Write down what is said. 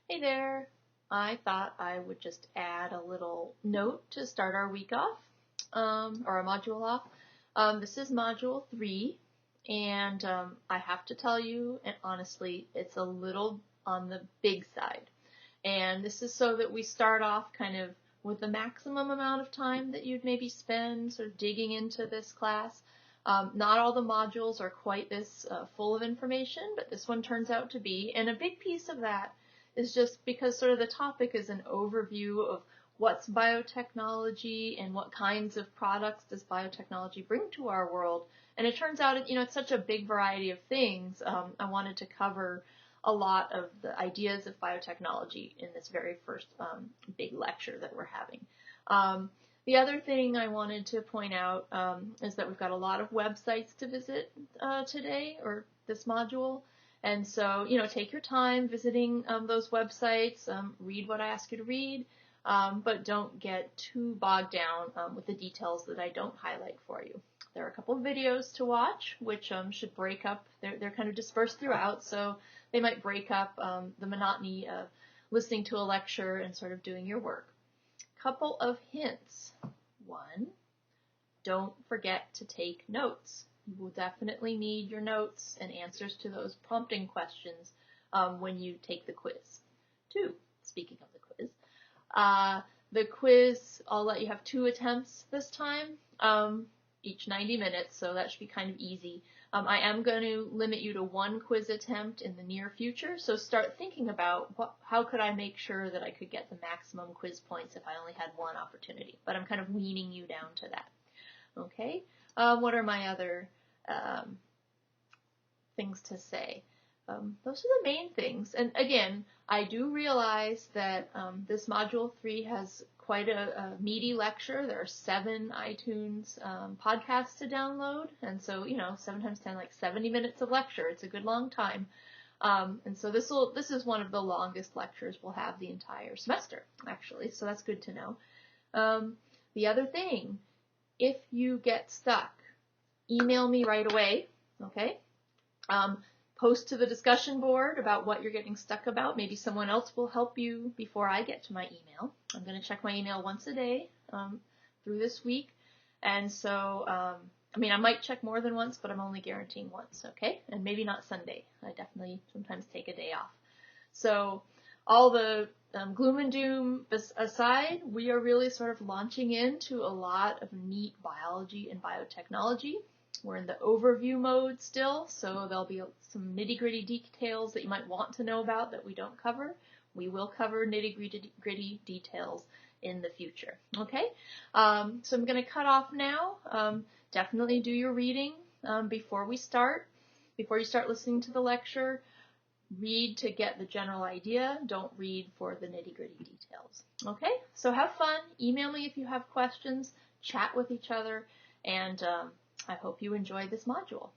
Hey there. I thought I would just add a little note to start our week off, or our module off. This is module 3, and I have to tell you, and honestly, it's a little on the big side. And this is so that we start off kind of with the maximum amount of time that you'd maybe spend sort of digging into this class. Not all the modules are quite this full of information, but this one turns out to be. And a big piece of that is just because sort of the topic is an overview of what's biotechnology and what kinds of products does biotechnology bring to our world. And it turns out, it's such a big variety of things. I wanted to cover a lot of the ideas of biotechnology in this very first big lecture that we're having. The other thing I wanted to point out is that we've got a lot of websites to visit today, or this module. And so, take your time visiting those websites, read what I ask you to read, but don't get too bogged down with the details that I don't highlight for you. There are a couple of videos to watch, which should break up. They're kind of dispersed throughout, so they might break up the monotony of listening to a lecture and sort of doing your work. Couple of hints. 1, don't forget to take notes. You will definitely need your notes and answers to those prompting questions when you take the quiz. 2, speaking of the quiz, I'll let you have 2 attempts this time, each 90 minutes, so that should be kind of easy. I am going to limit you to 1 quiz attempt in the near future, so start thinking about how could I make sure that I could get the maximum quiz points if I only had 1 opportunity, but I'm kind of weaning you down to that. Okay, what are my other things to say? Those are the main things. And again, I do realize that this Module 3 has quite a meaty lecture. There are 7 iTunes podcasts to download. And so, 7 times 10, like 70 minutes of lecture. It's a good long time. And so this is one of the longest lectures we'll have the entire semester, actually. So that's good to know. The other thing, if you get stuck, email me right away, okay? Post to the discussion board about what you're getting stuck about. Maybe someone else will help you before I get to my email. I'm going to check my email once a day through this week. And so, I might check more than once, but I'm only guaranteeing once, okay? And maybe not Sunday. I definitely sometimes take a day off. So all the gloom and doom aside, we are really sort of launching into a lot of neat biology and biotechnology. We're in the overview mode still, so there'll be some nitty-gritty details that you might want to know about that we don't cover. We will cover nitty-gritty details in the future, okay? So I'm going to cut off now. Definitely do your reading before we start. Before you start listening to the lecture, read to get the general idea. Don't read for the nitty-gritty details, okay? So have fun. Email me if you have questions. Chat with each other, and I hope you enjoy this module.